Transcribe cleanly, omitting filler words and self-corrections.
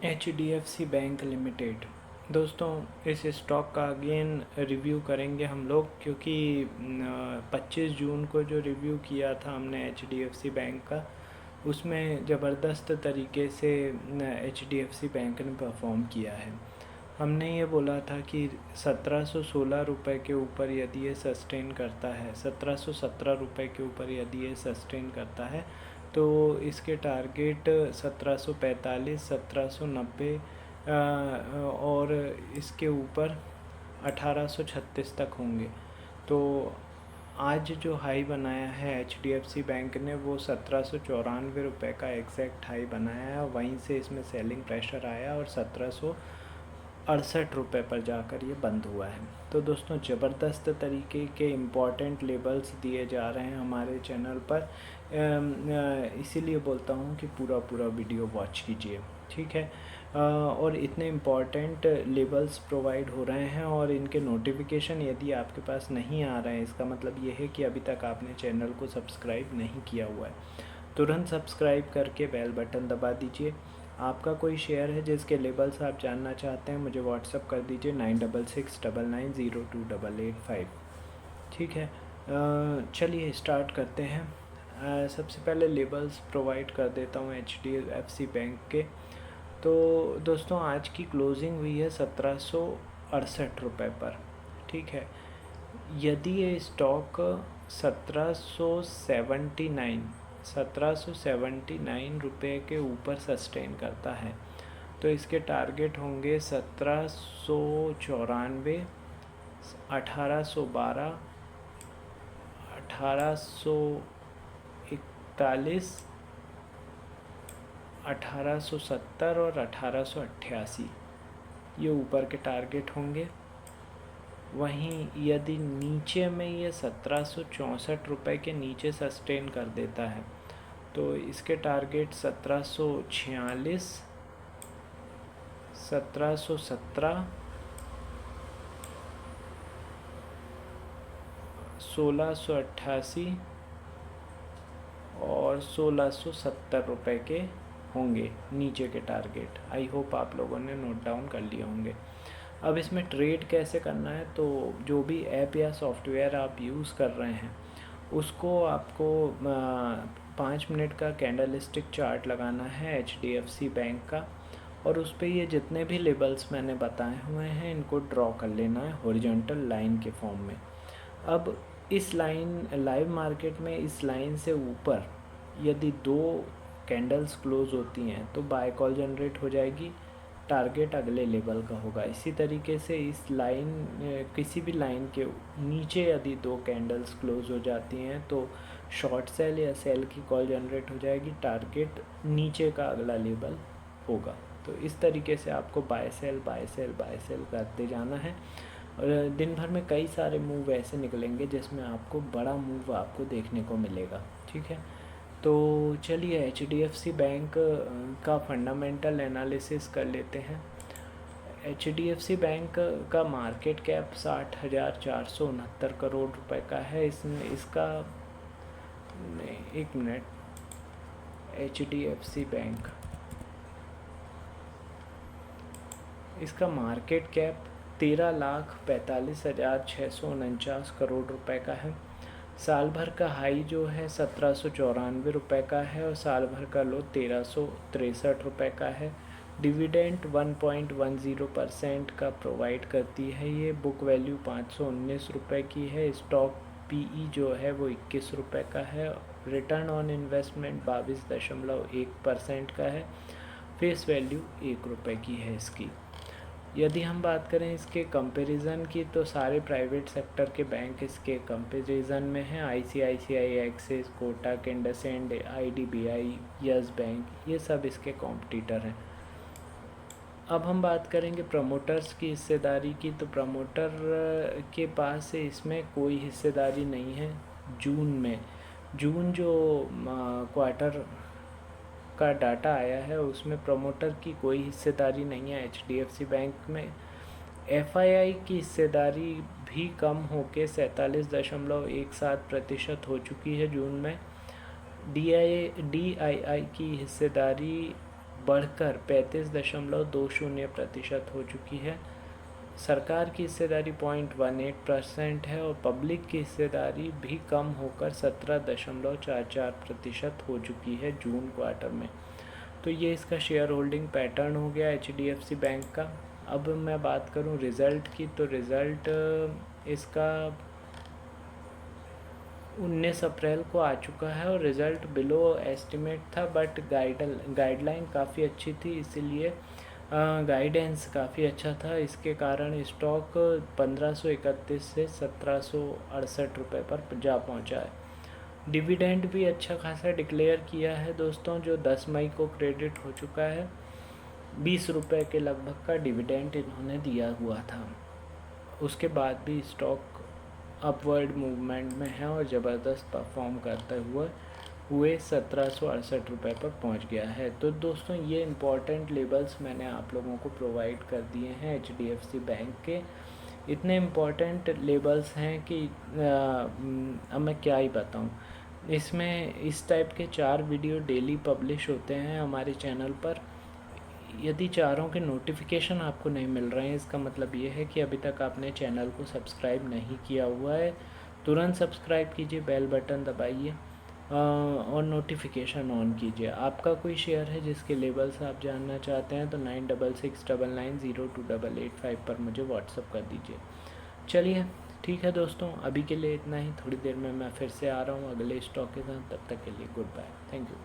HDFC bank limited. दोस्तों, इस stock का अगेन रिव्यू करेंगे हम लोग, क्योंकि 25 जून को जो रिव्यू किया था हमने HDFC बैंक का, उसमें ज़बरदस्त तरीके से HDFC बैंक ने परफॉर्म किया है। हमने ये बोला था कि 1716 रुपये के ऊपर यदि ये सस्टेन करता है, 1717 रुपये के ऊपर यदि ये सस्टेन करता है, तो इसके टारगेट 1745, 1790 और इसके ऊपर 1836 तक होंगे। तो आज जो हाई बनाया है HDFC बैंक ने, वो 1794 रुपये का एग्जैक्ट हाई बनाया है। वहीं से इसमें सेलिंग प्रेशर आया और 1768 रुपये पर जाकर ये बंद हुआ है। तो दोस्तों, ज़बरदस्त तरीके के इम्पॉर्टेंट लेबल्स दिए जा रहे हैं हमारे चैनल पर, इसीलिए बोलता हूँ कि पूरा वीडियो वॉच कीजिए, ठीक है। और इतने इम्पॉर्टेंट लेबल्स प्रोवाइड हो रहे हैं और इनके नोटिफिकेशन यदि आपके पास नहीं आ रहे हैं, इसका मतलब ये है कि अभी तक आपने चैनल को सब्सक्राइब नहीं किया हुआ है। तुरंत सब्सक्राइब करके बेल बटन दबा दीजिए। आपका कोई शेयर है जिसके लेबल्स आप जानना चाहते हैं, मुझे व्हाट्सअप कर दीजिए 9669928885, ठीक है। चलिए स्टार्ट करते हैं। सबसे पहले लेबल्स प्रोवाइड कर देता हूँ HDFC बैंक के। तो दोस्तों, आज की क्लोजिंग हुई है 1768 रुपये पर, ठीक है। यदि ये स्टॉक 1779 रुपये के ऊपर सस्टेन करता है, तो इसके टारगेट होंगे 1794, 1812, 1841, 1870 और 1888, ये ऊपर के टारगेट होंगे। वहीं यदि नीचे में ये 1764 रुपये के नीचे सस्टेन कर देता है, तो इसके टारगेट 1746, 1717, 1688 और 1670 रुपये के होंगे नीचे के टारगेट। आई होप आप लोगों ने नोट डाउन कर लिए होंगे। अब इसमें ट्रेड कैसे करना है, तो जो भी ऐप या सॉफ्टवेयर आप यूज़ कर रहे हैं, उसको आपको 5 मिनट का कैंडलस्टिक चार्ट लगाना है HDFC बैंक का, और उस पर ये जितने भी लेबल्स मैंने बताए हुए हैं इनको ड्रॉ कर लेना है हॉरिजॉन्टल लाइन के फॉर्म में। अब इस लाइन, लाइव मार्केट में इस लाइन से ऊपर यदि 2 कैंडल्स क्लोज होती हैं तो बाय कॉल जनरेट हो जाएगी, टारगेट अगले लेवल का होगा। इसी तरीके से इस लाइन, किसी भी लाइन के नीचे यदि 2 कैंडल्स क्लोज हो जाती हैं तो शॉर्ट सेल या सेल की कॉल जनरेट हो जाएगी, टारगेट नीचे का अगला लेवल होगा। तो इस तरीके से आपको बाय सेल करते जाना है, और दिन भर में कई सारे मूव ऐसे निकलेंगे जिसमें आपको बड़ा मूव आपको देखने को मिलेगा, ठीक है। तो चलिए HDFC बैंक का फंडामेंटल एनालिसिस कर लेते हैं। HDFC बैंक का मार्केट कैप 60,469 करोड़ रुपए का है। इसका एक मिनट, HDFC बैंक, इसका मार्केट कैप 13,45,649 करोड़ रुपए का है। साल भर का हाई जो है 1794 रुपये का है और साल भर का लो 1363 रुपये का है। डिविडेंड 1.10% का प्रोवाइड करती है ये। बुक वैल्यू 519 रुपये की है। स्टॉक PE जो है वो 21 रुपये का है। रिटर्न ऑन इन्वेस्टमेंट 22.1% का है। फेस वैल्यू 1 रुपये की है इसकी। यदि हम बात करें इसके कंपैरिजन की, तो सारे प्राइवेट सेक्टर के बैंक इसके कंपैरिजन में हैं। ICICI, axis, Kotak, IndusInd, IDBI, yes bank, ये सब इसके कॉम्पिटिटर हैं। अब हम बात करेंगे प्रमोटर्स की हिस्सेदारी की, तो प्रमोटर के पास से इसमें कोई हिस्सेदारी नहीं है। जून जो क्वार्टर का डाटा आया है उसमें प्रमोटर की कोई हिस्सेदारी नहीं है HDFC बैंक में। FII की हिस्सेदारी भी कम होकर 47.17% हो चुकी है जून में। DII की हिस्सेदारी बढ़कर 35.20% हो चुकी है। सरकार की हिस्सेदारी 0.18% है और पब्लिक की हिस्सेदारी भी कम होकर 17.44% हो चुकी है जून क्वार्टर में। तो ये इसका शेयर होल्डिंग पैटर्न हो गया HDFC बैंक का। अब मैं बात करूं रिज़ल्ट की, तो रिज़ल्ट इसका 19 अप्रैल को आ चुका है और रिज़ल्ट बिलो एस्टिमेट था, बट गाइडलाइन काफ़ी अच्छी थी, इसीलिए गाइडेंस काफ़ी अच्छा था। इसके कारण स्टॉक 1531 से 1768 रुपये पर जा पहुंचा है। डिविडेंड भी अच्छा खासा डिक्लेयर किया है दोस्तों, जो 10 मई को क्रेडिट हो चुका है। 20 रुपये के लगभग का डिविडेंड इन्होंने दिया हुआ था। उसके बाद भी स्टॉक अपवर्ड मूवमेंट में है और ज़बरदस्त परफॉर्म करते हुए 1768 रुपये पर पहुंच गया है। तो दोस्तों ये इम्पॉर्टेंट लेबल्स मैंने आप लोगों को प्रोवाइड कर दिए हैं HDFC बैंक के। इतने इम्पॉर्टेंट लेबल्स हैं कि अब मैं क्या ही बताऊं। इसमें इस टाइप के 4 वीडियो डेली पब्लिश होते हैं हमारे चैनल पर। यदि चारों के नोटिफिकेशन आपको नहीं मिल रहे हैं, इसका मतलब ये है कि अभी तक आपने चैनल को सब्सक्राइब नहीं किया हुआ है। तुरंत सब्सक्राइब कीजिए, बेल बटन दबाइए और नोटिफिकेशन ऑन कीजिए। आपका कोई शेयर है जिसके लेवल्स आप जानना चाहते हैं तो 9669902885 पर मुझे व्हाट्सअप कर दीजिए। चलिए ठीक है दोस्तों, अभी के लिए इतना ही। थोड़ी देर में मैं फिर से आ रहा हूँ अगले स्टॉक के साथ। तब तक के लिए गुड बाय, थैंक यू।